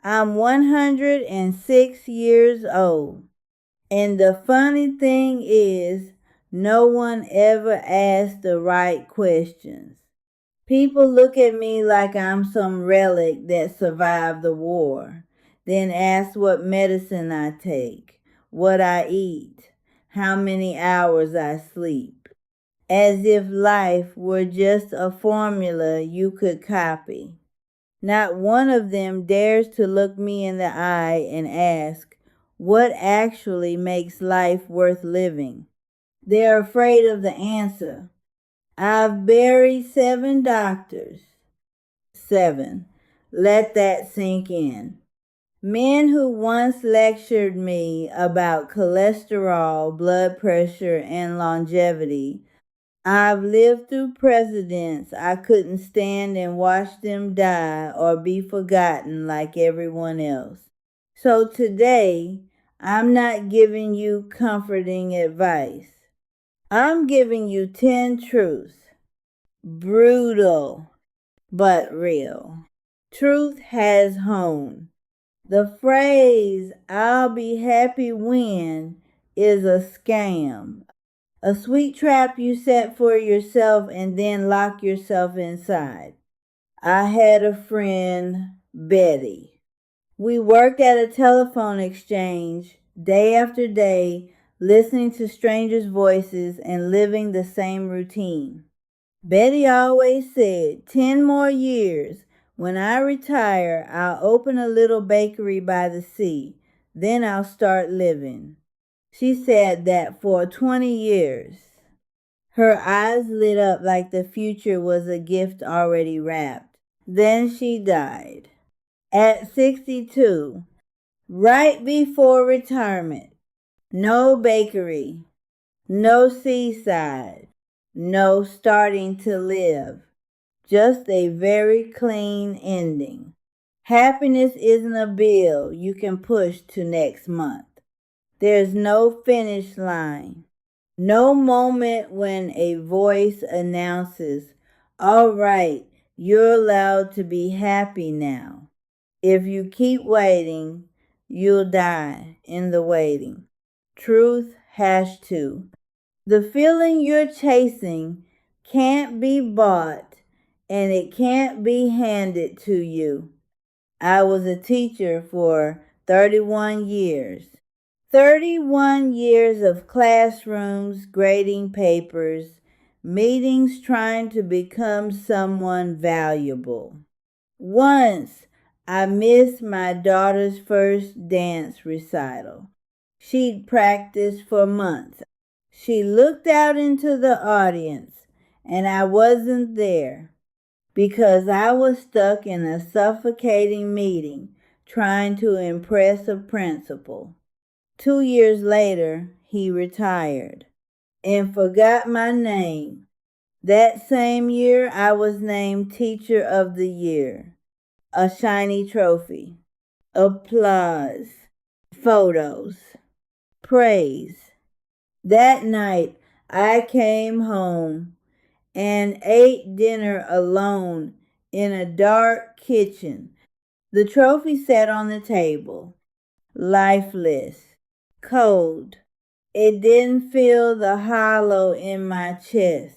I'm 106 years old. And the funny thing is, no one ever asked the right questions. People look at me like I'm some relic that survived the war, then ask what medicine I take, what I eat, how many hours I sleep, as if life were just a formula you could copy. Not one of them dares to look me in the eye and ask, what actually makes life worth living? They're afraid of the answer. I've buried 7 doctors. 7. Let that sink in. Men who once lectured me about cholesterol, blood pressure, and longevity. I've lived through presidents I couldn't stand and watch them die or be forgotten like everyone else. So today, I'm not giving you comforting advice. I'm giving you 10 truths. Brutal, but real. Truth has honed. The phrase, I'll be happy when, is a scam. A sweet trap you set for yourself and then lock yourself inside. I had a friend, Betty. We worked at a telephone exchange day after day, listening to strangers' voices and living the same routine. Betty always said, 10 more years. When I retire, I'll open a little bakery by the sea. Then I'll start living. She said that for 20 years. Her eyes lit up like the future was a gift already wrapped. Then she died. At 62, right before retirement. No bakery, no seaside, no starting to live. Just a very clean ending. Happiness isn't a bill you can push to next month. There's no finish line. No moment when a voice announces, all right, you're allowed to be happy now. If you keep waiting, you'll die in the waiting. Truth #2. The feeling you're chasing can't be bought and it can't be handed to you. I was a teacher for 31 years. 31 years of classrooms, grading papers, meetings trying to become someone valuable. Once, I missed my daughter's first dance recital. She'd practiced for months. She looked out into the audience, and I wasn't there because I was stuck in a suffocating meeting trying to impress a principal. 2 years later, he retired and forgot my name. That same year, I was named Teacher of the Year. A shiny trophy. Applause. Photos. Praise. That night, I came home and ate dinner alone in a dark kitchen. The trophy sat on the table, lifeless. Cold. It didn't feel the hollow in my chest.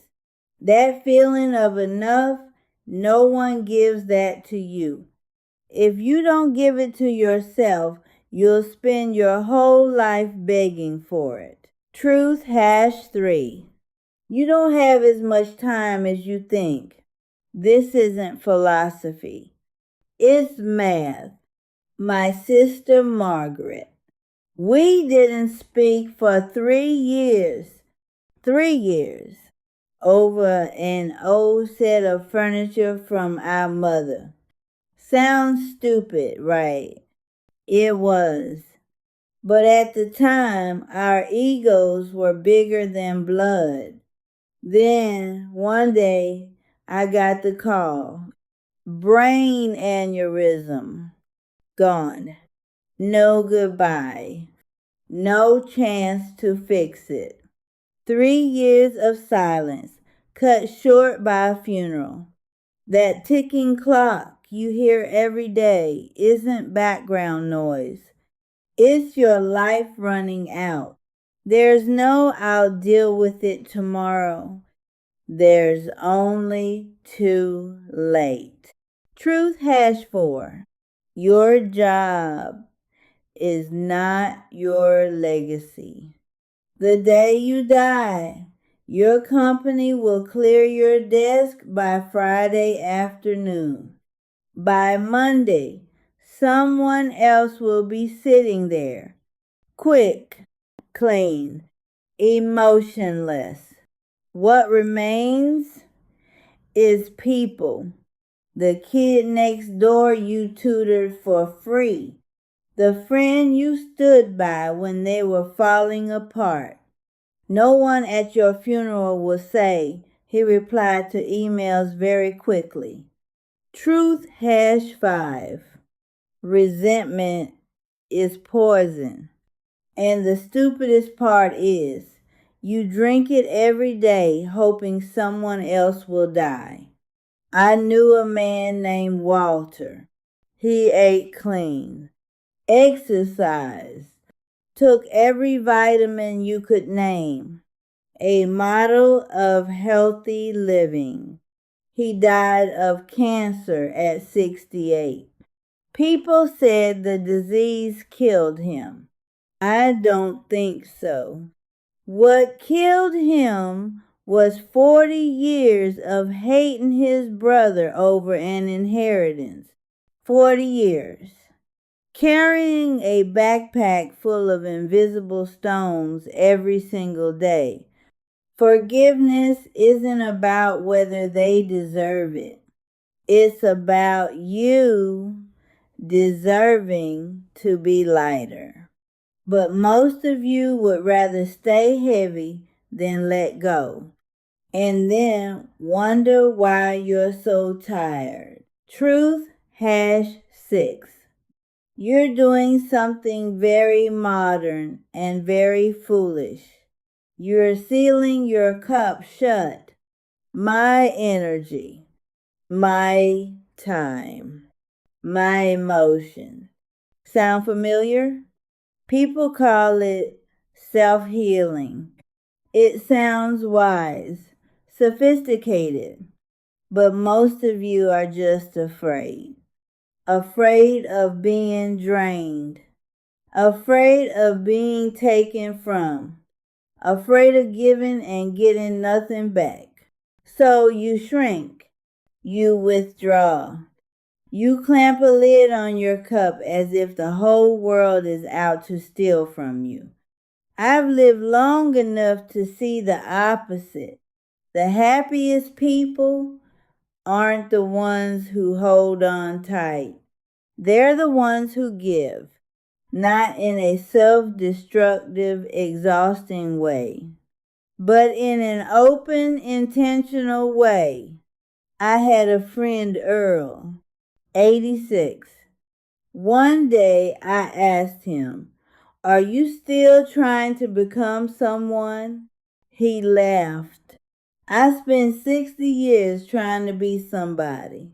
That feeling of enough, no one gives that to you. If you don't give it to yourself, you'll spend your whole life begging for it. Truth #3. You don't have as much time as you think. This isn't philosophy. It's math. My sister Margaret. We didn't speak for 3 years. 3 years. Over an old set of furniture from our mother. Sounds stupid, right? It was. But at the time, our egos were bigger than blood. Then, one day, I got the call. Brain aneurysm. Gone. No goodbye. No chance to fix it. 3 years of silence, cut short by a funeral. That ticking clock, you hear every day isn't background noise. It's your life running out. There's no "I'll deal with it tomorrow." There's only too late. Truth #4. Your job is not your legacy. The day you die, your company will clear your desk by Friday afternoon. By Monday, someone else will be sitting there, quick, clean, emotionless. What remains is people. The kid next door you tutored for free. The friend you stood by when they were falling apart. No one at your funeral will say he replied to emails very quickly. Truth #5. Resentment is poison. And the stupidest part is, you drink it every day hoping someone else will die. I knew a man named Walter. He ate clean, exercised, took every vitamin you could name, a model of healthy living. He died of cancer at 68. People said the disease killed him. I don't think so. What killed him was 40 years of hating his brother over an inheritance. 40 years. Carrying a backpack full of invisible stones every single day. Forgiveness isn't about whether they deserve it. It's about you deserving to be lighter. But most of you would rather stay heavy than let go, and then wonder why you're so tired. Truth #6. You're doing something very modern and very foolish. You're sealing your cup shut. My energy, my time, my emotion. Sound familiar? People call it self-healing. It sounds wise, sophisticated, but most of you are just afraid. Afraid of being drained. Afraid of being taken from. Afraid of giving and getting nothing back. So you shrink. You withdraw. You clamp a lid on your cup as if the whole world is out to steal from you. I've lived long enough to see the opposite. The happiest people aren't the ones who hold on tight. They're the ones who give, not in a self-destructive, exhausting way, but in an open, intentional way. I had a friend, Earl, 86. One day I asked him, "Are you still trying to become someone?" He laughed. "I spent 60 years trying to be somebody.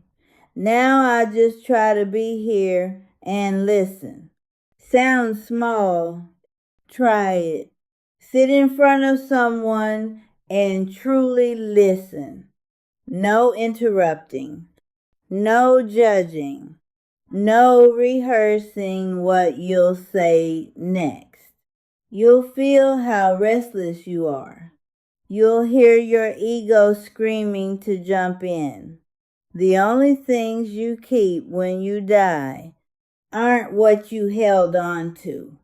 Now I just try to be here and listen." Sounds small. Try it. Sit in front of someone and truly listen. No interrupting. No judging. No rehearsing what you'll say next. You'll feel how restless you are. You'll hear your ego screaming to jump in. The only things you keep when you die aren't what you held on to.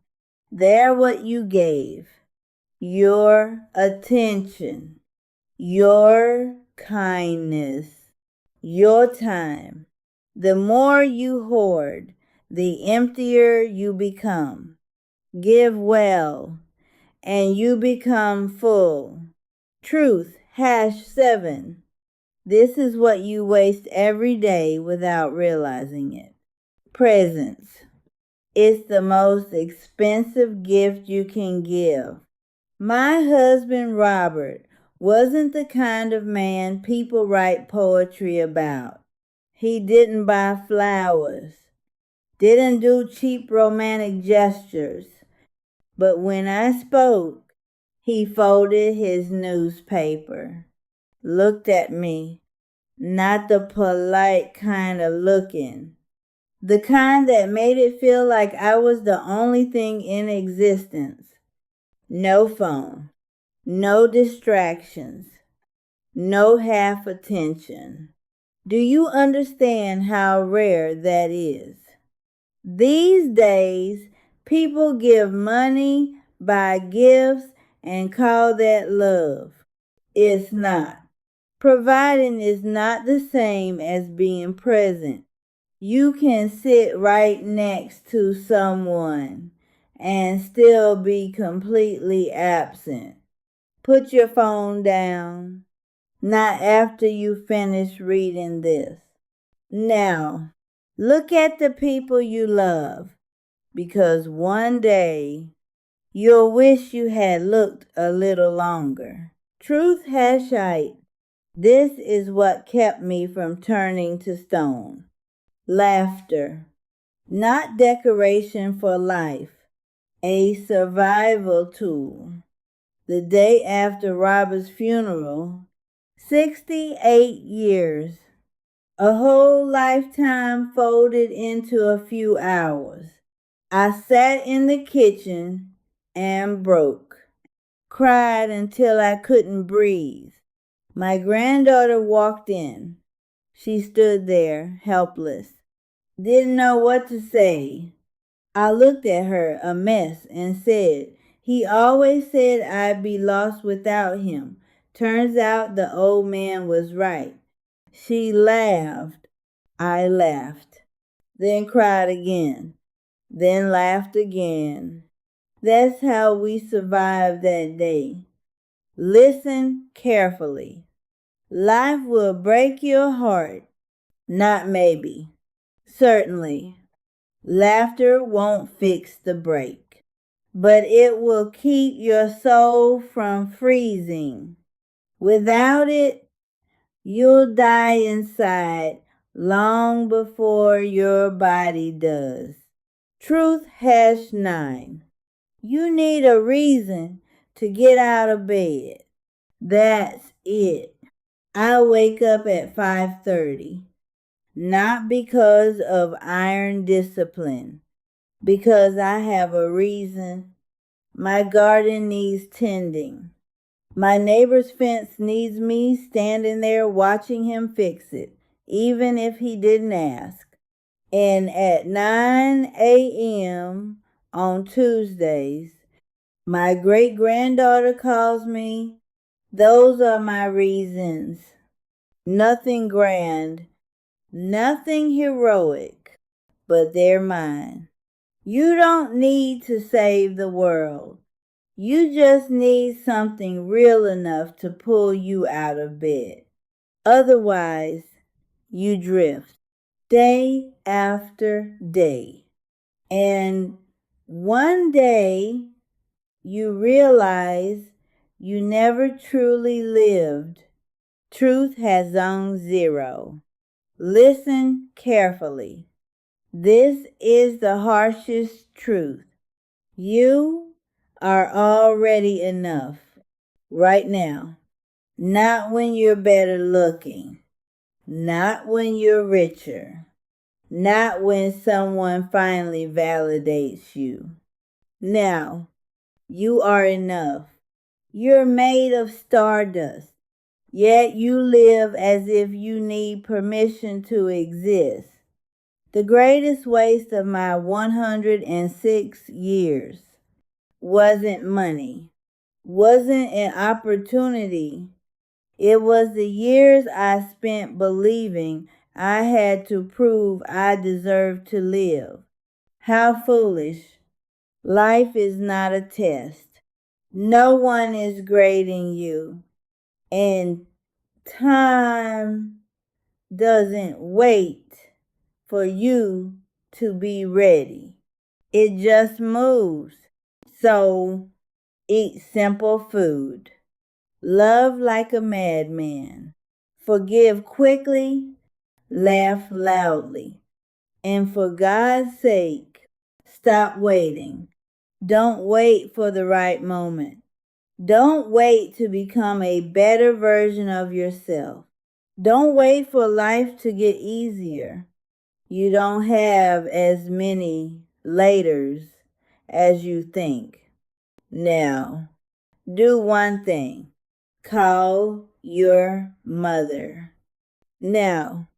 They're what you gave. Your attention, your kindness, your time. The more you hoard, the emptier you become. Give well, and you become full. Truth #7. This is what you waste every day without realizing it. Presence. It's the most expensive gift you can give. My husband, Robert, wasn't the kind of man people write poetry about. He didn't buy flowers, didn't do cheap romantic gestures. But when I spoke, he folded his newspaper, looked at me, not the polite kind of looking, the kind that made it feel like I was the only thing in existence. No phone, no distractions, no half attention. Do you understand how rare that is? These days, people give money, buy gifts, and call that love. It's not. Providing is not the same as being present. You can sit right next to someone and still be completely absent. Put your phone down. Not after you finish reading this. Now, look at the people you love, because one day you'll wish you had looked a little longer. Truth has shite. This is what kept me from turning to stone. Laughter, not decoration for life, a survival tool. The day after Robert's funeral, 68 years. A whole lifetime folded into a few hours. I sat in the kitchen and broke. Cried until I couldn't breathe. My granddaughter walked in. She stood there, helpless. Didn't know what to say. I looked at her, a mess, and said, "He always said I'd be lost without him. Turns out the old man was right." She laughed. I laughed. Then cried again. Then laughed again. That's how we survived that day. Listen carefully. Life will break your heart. Not maybe. Certainly. Laughter won't fix the break, but it will keep your soul from freezing. Without it, you'll die inside long before your body does. Truth #9. You need a reason to get out of bed. That's it. I wake up at 5:30. Not because of iron discipline, because I have a reason. My garden needs tending. My neighbor's fence needs me standing there watching him fix it, even if he didn't ask. And at 9 a.m. on Tuesdays, my great-granddaughter calls me. Those are my reasons. Nothing grand. Nothing heroic, but they're mine. You don't need to save the world. You just need something real enough to pull you out of bed. Otherwise, you drift day after day. And one day, you realize you never truly lived. Truth has zone 0. Listen carefully. This is the harshest truth. You are already enough right now. Not when you're better looking. Not when you're richer. Not when someone finally validates you. Now, you are enough. You're made of stardust. Yet you live as if you need permission to exist. The greatest waste of my 106 years wasn't money, wasn't an opportunity. It was the years I spent believing I had to prove I deserved to live. How foolish. Life is not a test. No one is grading you. And time doesn't wait for you to be ready. It just moves. So eat simple food. Love like a madman. Forgive quickly. Laugh loudly. And for God's sake, stop waiting. Don't wait for the right moment. Don't wait to become a better version of yourself. Don't wait for life to get easier. You don't have as many laters as you think. Now, do one thing. Call your mother. Now,